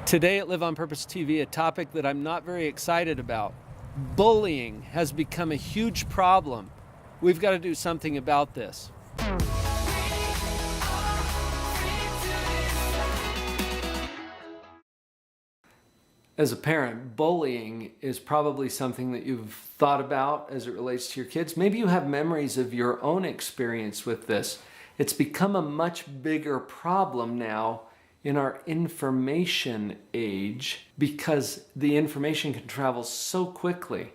Today at Live on Purpose TV, a topic that I'm not very excited about. Bullying has become a huge problem. We've got to do something about this. As a parent, bullying is probably something that you've thought about as it relates to your kids. Maybe you have memories of your own experience with this. It's become a much bigger problem now in our information age because the information can travel so quickly.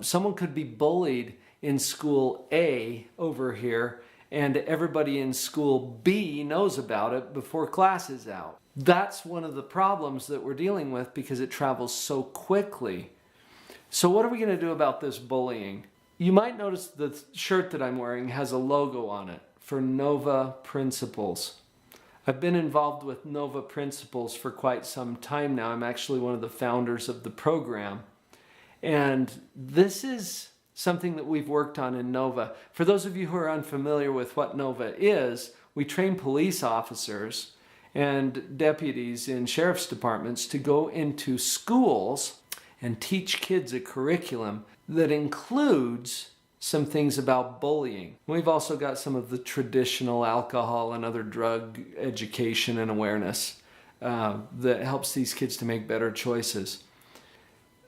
Someone could be bullied in school A over here, and everybody in school B knows about it before class is out. That's one of the problems that we're dealing with because it travels so quickly. So what are we going to do about this bullying? You might notice the shirt that I'm wearing has a logo on it for Nova Principles. I've been involved with Nova Principles for quite some time now. I'm actually one of the founders of the program. And this is something that we've worked on in Nova. For those of you who are unfamiliar with what Nova is, we train police officers and deputies in sheriff's departments to go into schools and teach kids a curriculum that includes some things about bullying. We've also got some of the traditional alcohol and other drug education and awareness that helps these kids to make better choices.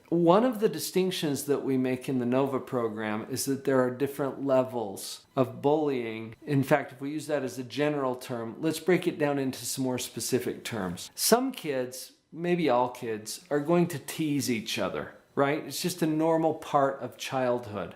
One of the distinctions that we make in the NOVA program is that there are different levels of bullying. In fact, if we use that as a general term, let's break it down into some more specific terms. Some kids, maybe all kids, are going to tease each other, right? It's just a normal part of childhood.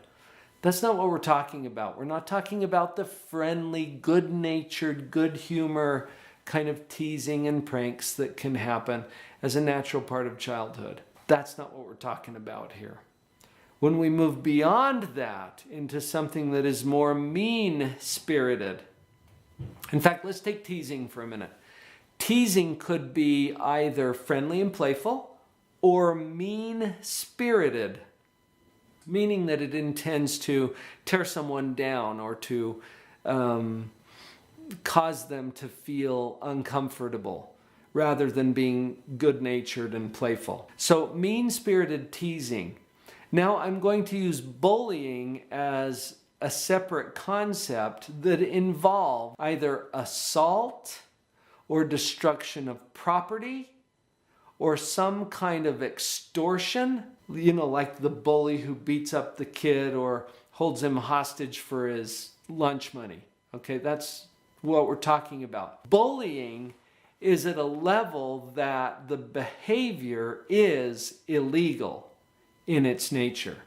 That's not what we're talking about. We're not talking about the friendly, good-natured, good humor kind of teasing and pranks that can happen as a natural part of childhood. That's not what we're talking about here. When we move beyond that into something that is more mean-spirited. In fact, let's take teasing for a minute. Teasing could be either friendly and playful or mean-spirited, meaning that it intends to tear someone down or to cause them to feel uncomfortable, rather than being good-natured and playful. So mean-spirited teasing. Now I'm going to use bullying as a separate concept that involves either assault or destruction of property or some kind of extortion, like the bully who beats up the kid or holds him hostage for his lunch money. Okay, that's what we're talking about. Bullying is at a level that the behavior is illegal in its nature.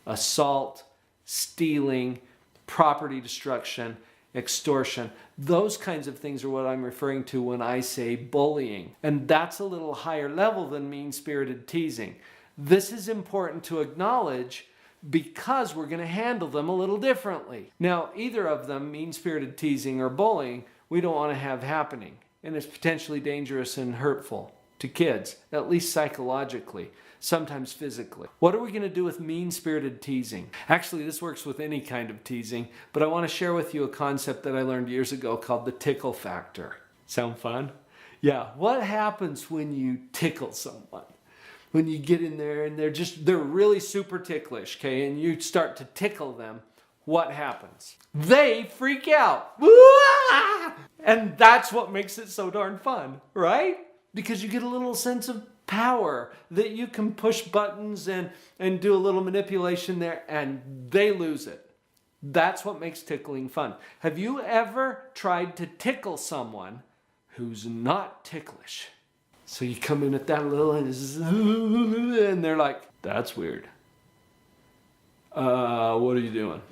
Assault, stealing, property destruction, extortion. Those kinds of things are what I'm referring to when I say bullying. And that's a little higher level than mean-spirited teasing. This is important to acknowledge because we're going to handle them a little differently. Now, either of them, mean-spirited teasing or bullying, we don't want to have happening. And it's potentially dangerous and hurtful to kids, at least psychologically, sometimes physically. What are we going to do with mean-spirited teasing? Actually, this works with any kind of teasing, but I want to share with you a concept that I learned years ago called the tickle factor. Sound fun? Yeah. What happens when you tickle someone? When you get in there and they're really super ticklish, okay, and you start to tickle them, what happens? They freak out. And that's what makes it so darn fun, right? Because you get a little sense of power that you can push buttons and do a little manipulation there and they lose it. That's what makes tickling fun. Have you ever tried to tickle someone who's not ticklish? So you come in at that little and they're like, that's weird. What are you doing?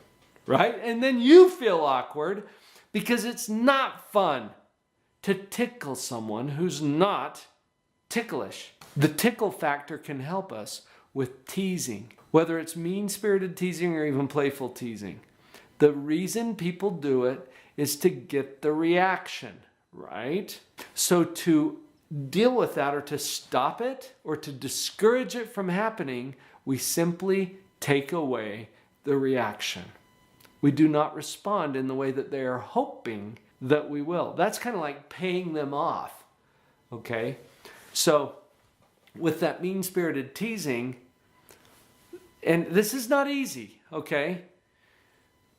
Right? And then you feel awkward because it's not fun to tickle someone who's not ticklish. The tickle factor can help us with teasing, whether it's mean-spirited teasing or even playful teasing. The reason people do it is to get the reaction, right? So to deal with that or to stop it or to discourage it from happening, we simply take away the reaction. We do not respond in the way that they are hoping that we will. That's kind of like paying them off, okay? So with that mean-spirited teasing, and this is not easy, okay?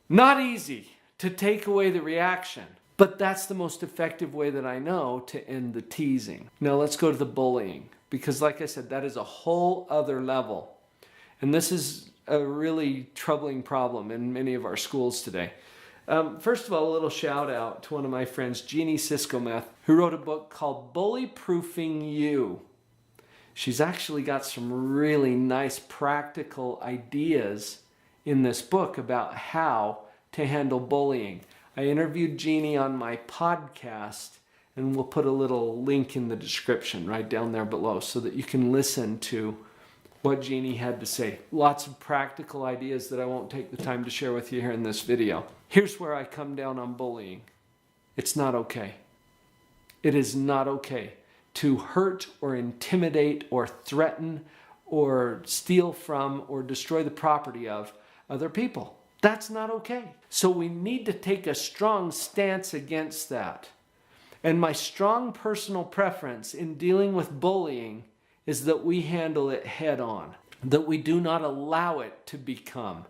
Not easy to take away the reaction, but that's the most effective way that I know to end the teasing. Now let's go to the bullying, because like I said, that is a whole other level. And this is a really troubling problem in many of our schools today. First of all, a little shout out to one of my friends, Jeannie Siscometh, who wrote a book called Bully Proofing You. She's actually got some really nice practical ideas in this book about how to handle bullying. I interviewed Jeannie on my podcast, and we'll put a little link in the description right down there below so that you can listen to what Jeannie had to say. Lots of practical ideas that I won't take the time to share with you here in this video. Here's where I come down on bullying. It's not okay. It is not okay to hurt or intimidate or threaten or steal from or destroy the property of other people. That's not okay. So we need to take a strong stance against that. And my strong personal preference in dealing with bullying is that we handle it head on, that we do not allow it to become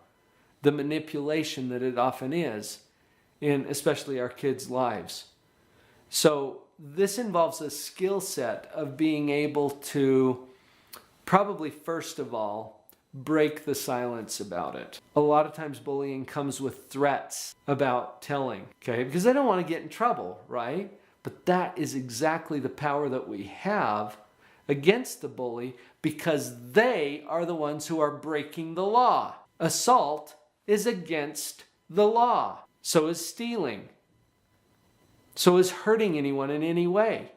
the manipulation that it often is in especially our kids' lives. So this involves a skill set of being able to probably first of all break the silence about it. A lot of times bullying comes with threats about telling, okay? Because they don't want to get in trouble, right? But that is exactly the power that we have against the bully, because they are the ones who are breaking the law. Assault is against the law. So is stealing. So is hurting anyone in any way.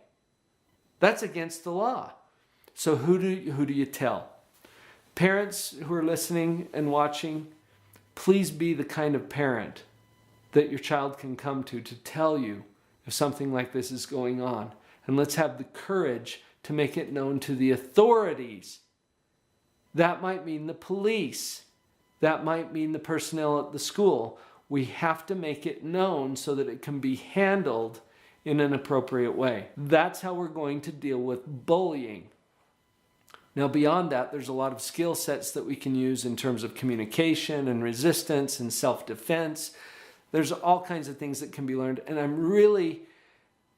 That's against the law. So who do you tell? Parents who are listening and watching, please be the kind of parent that your child can come to tell you if something like this is going on. And let's have the courage to make it known to the authorities. That might mean the police. That might mean the personnel at the school. We have to make it known so that it can be handled in an appropriate way. That's how we're going to deal with bullying. Now, beyond that, there's a lot of skill sets that we can use in terms of communication and resistance and self-defense. There's all kinds of things that can be learned, and I'm really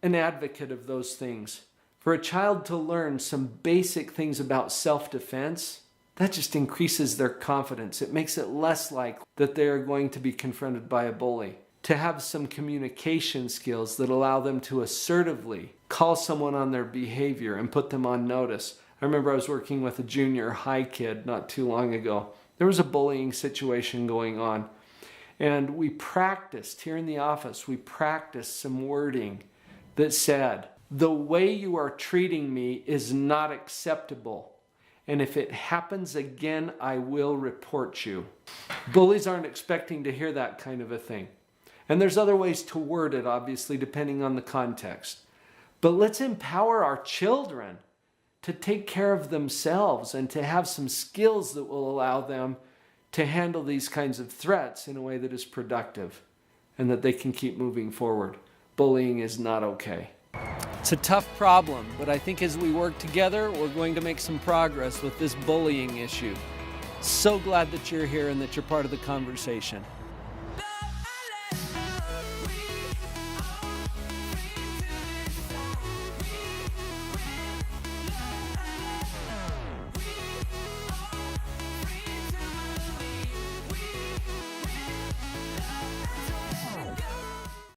an advocate of those things. For a child to learn some basic things about self-defense, that just increases their confidence. It makes it less likely that they are going to be confronted by a bully. To have some communication skills that allow them to assertively call someone on their behavior and put them on notice. I remember I was working with a junior high kid not too long ago. There was a bullying situation going on. And we practiced here in the office, we practiced some wording that said, "The way you are treating me is not acceptable. And if it happens again, I will report you." Bullies aren't expecting to hear that kind of a thing. And there's other ways to word it, obviously, depending on the context. But let's empower our children to take care of themselves and to have some skills that will allow them to handle these kinds of threats in a way that is productive and that they can keep moving forward. Bullying is not okay. It's a tough problem, but I think as we work together, we're going to make some progress with this bullying issue. So glad that you're here and that you're part of the conversation.